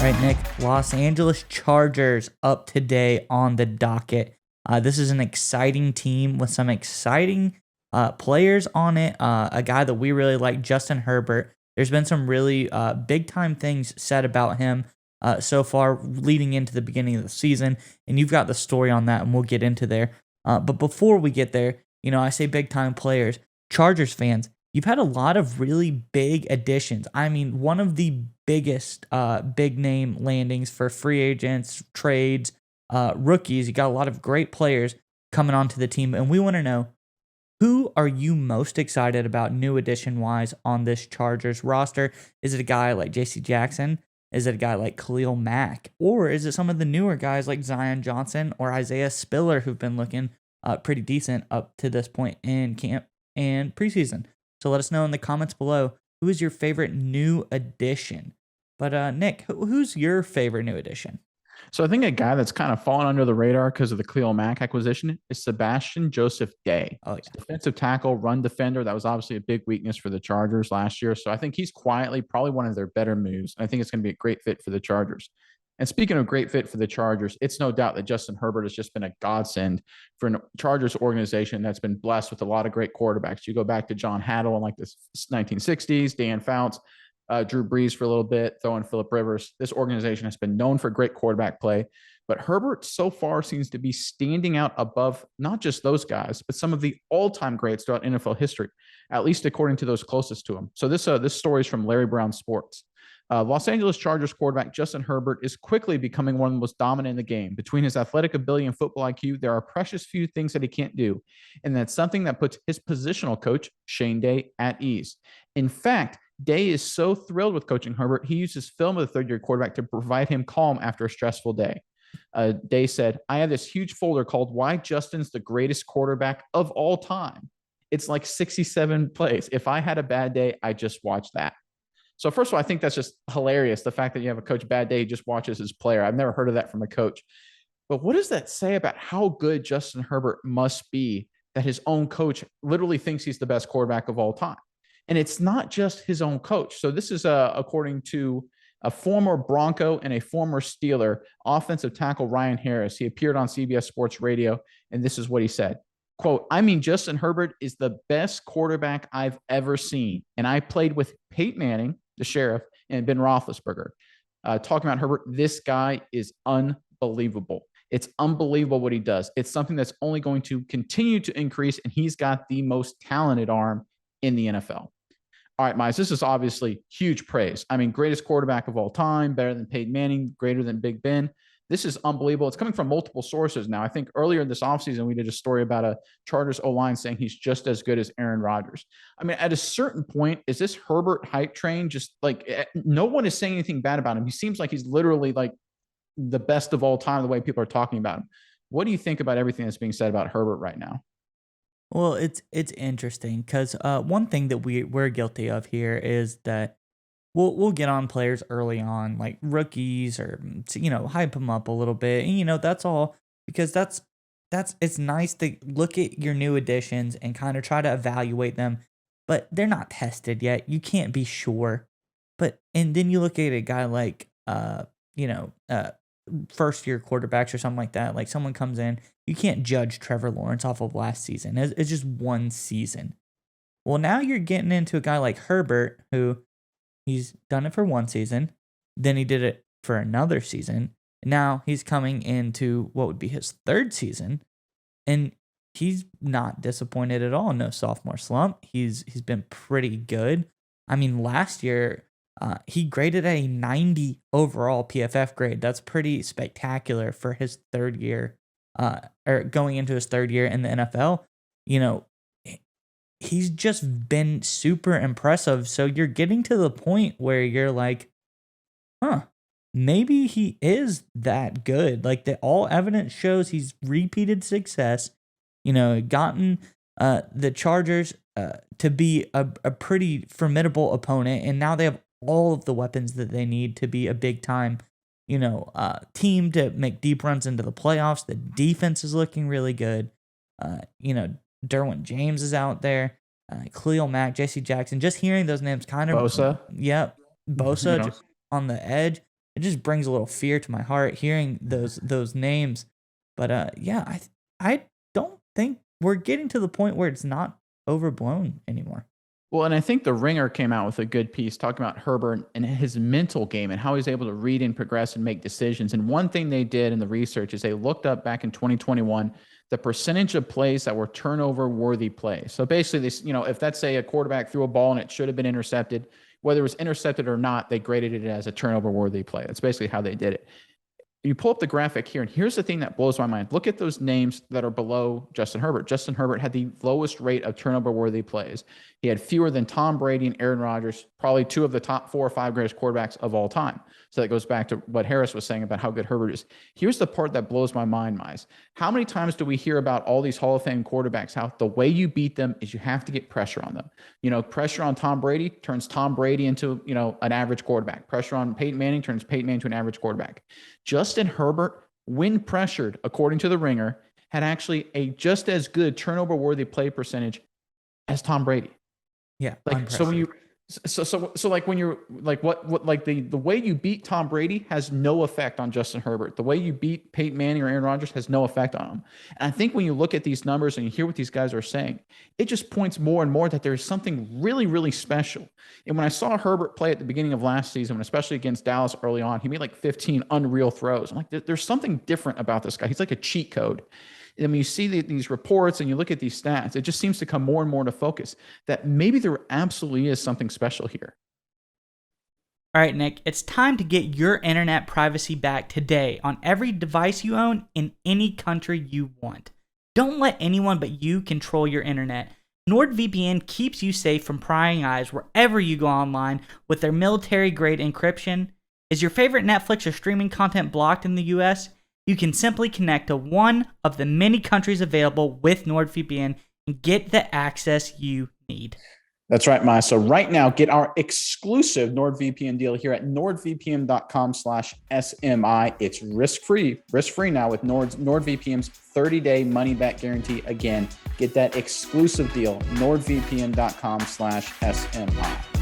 All right, Nick, Los Angeles Chargers up today on the docket. This is an exciting team with some exciting players on it. A guy that we really like, Justin Herbert. There's been some really big time things said about him so far leading into the beginning of the season. And you've got the story on that, and we'll get into there. But before we get there, I say big time players, Chargers fans. You've had a lot of really big additions. I mean, one of the biggest big name landings for free agents, trades, rookies. You got a lot of great players coming onto the team, and we want to know, who are you most excited about new addition wise on this Chargers roster? Is it a guy like JC Jackson? Is it a guy like Khalil Mack? Or is it some of the newer guys like Zion Johnson or Isaiah Spiller who've been looking pretty decent up to this point in camp and preseason? So let us know in the comments below, who is your favorite new addition? But Nick, who's your favorite new addition? So I think a guy that's kind of fallen under the radar because of the Khalil Mack acquisition is Sebastian Joseph Day. Oh He's yeah. a defensive tackle, run defender. That was obviously a big weakness for the Chargers last year. So I think he's quietly probably one of their better moves. I think it's going to be a great fit for the Chargers. And speaking of great fit for the Chargers, it's no doubt that Justin Herbert has just been a godsend for a Chargers organization that's been blessed with a lot of great quarterbacks. You go back to John Haddle in like the 1960s, Dan Fouts, Drew Brees for a little bit, throwing Phillip Rivers. This organization has been known for great quarterback play, but Herbert so far seems to be standing out above not just those guys, but some of the all-time greats throughout NFL history, at least according to those closest to him. So this story is from Larry Brown Sports. Los Angeles Chargers quarterback Justin Herbert is quickly becoming one of the most dominant in the game. Between his athletic ability and football IQ, there are precious few things that he can't do, and that's something that puts his positional coach, Shane Day, at ease. In fact, Day is so thrilled with coaching Herbert, he uses film of the third-year quarterback to provide him calm after a stressful day. Day said, I have this huge folder called Why Justin's the Greatest Quarterback of All Time. It's like 67 plays. If I had a bad day, I just watch that. So first of all, I think that's just hilarious. The fact that you have a coach bad day, he just watches his player. I've never heard of that from a coach. But what does that say about how good Justin Herbert must be that his own coach literally thinks he's the best quarterback of all time? And it's not just his own coach. So this is according to a former Bronco and a former Steeler, offensive tackle Ryan Harris. He appeared on CBS Sports Radio, and this is what he said. Quote, I mean, Justin Herbert is the best quarterback I've ever seen. And I played with Peyton Manning, the sheriff, and Ben Roethlisberger. Talking about Herbert, this guy is unbelievable. It's unbelievable what he does. It's something that's only going to continue to increase, and he's got the most talented arm in the NFL. All right, Miles, this is obviously huge praise. I mean, greatest quarterback of all time, better than Peyton Manning, greater than Big Ben. This is unbelievable. It's coming from multiple sources now. I think earlier this offseason, we did a story about a Chargers O-line saying he's just as good as Aaron Rodgers. I mean, at a certain point, is this Herbert hype train just like no one is saying anything bad about him? He seems like he's literally like the best of all time, the way people are talking about him. What do you think about everything that's being said about Herbert right now? Well, it's interesting because one thing that we're guilty of here is that we'll get on players early on, like rookies, or hype them up a little bit, and that's all because that's it's nice to look at your new additions and kind of try to evaluate them, but they're not tested yet. You can't be sure, and then you look at a guy like you know uh first year quarterbacks or something like that. Like someone comes in, you can't judge Trevor Lawrence off of last season. It's just one season. Well, now you're getting into a guy like Herbert, who he's done it for one season, then he did it for another season. Now he's coming into what would be his third season, and he's not disappointed at all. No sophomore slump. He's been pretty good. I mean, last year he graded a 90 overall PFF grade. That's pretty spectacular for his third year, or going into his third year in the NFL. You know, he's just been super impressive. So you're getting to the point where you're like, huh, maybe he is that good. Like all evidence shows he's repeated success, gotten the Chargers to be a pretty formidable opponent. And now they have all of the weapons that they need to be a big time, team to make deep runs into the playoffs. The defense is looking really good. Derwin James is out there. Khalil Mack, JC Jackson. Just hearing those names kind of, Bosa. yep, Bosa You know, on the edge. it just brings a little fear to my heart hearing those names. But yeah, I don't think we're getting to the point where it's not overblown anymore. Well, and I think the Ringer came out with a good piece talking about Herbert and his mental game and how he's able to read and progress and make decisions. And one thing they did in the research is they looked up back in 2021 the percentage of plays that were turnover worthy plays. So basically, this, if that's say a quarterback threw a ball and it should have been intercepted, whether it was intercepted or not, they graded it as a turnover worthy play. That's basically how they did it. You pull up the graphic here, and here's the thing that blows my mind. Look at those names that are below Justin Herbert. Justin Herbert had the lowest rate of turnover-worthy plays. He had fewer than Tom Brady and Aaron Rodgers, probably two of the top 4 or 5 greatest quarterbacks of all time. So that goes back to what Harris was saying about how good Herbert is. Here's the part that blows my mind, Mize. How many times do we hear about all these Hall of Fame quarterbacks, how the way you beat them is you have to get pressure on them? Pressure on Tom Brady turns Tom Brady into, an average quarterback. Pressure on Peyton Manning turns Peyton Manning to an average quarterback. Justin Herbert, when pressured, according to the Ringer, had actually a just as good turnover-worthy play percentage as Tom Brady. Yeah. So when you like when you're like the way you beat Tom Brady has no effect on Justin Herbert. The way you beat Peyton Manning or Aaron Rodgers has no effect on him. And I think when you look at these numbers and you hear what these guys are saying, it just points more and more that there's something really, really special. And when I saw Herbert play at the beginning of last season, especially against Dallas early on, he made like 15 unreal throws. I'm like, there's something different about this guy. He's like a cheat code. And when you see these reports and you look at these stats, it just seems to come more and more into focus that maybe there absolutely is something special here. All right, Nick, it's time to get your internet privacy back today on every device you own in any country you want. Don't let anyone but you control your internet. NordVPN keeps you safe from prying eyes wherever you go online with their military-grade encryption. Is your favorite Netflix or streaming content blocked in the US? You can simply connect to one of the many countries available with NordVPN and get the access you need. That's right, Maya. So right now, get our exclusive NordVPN deal here at nordvpn.com/SMI. It's risk-free now with NordVPN's 30-day money-back guarantee. Again, get that exclusive deal, nordvpn.com/SMI.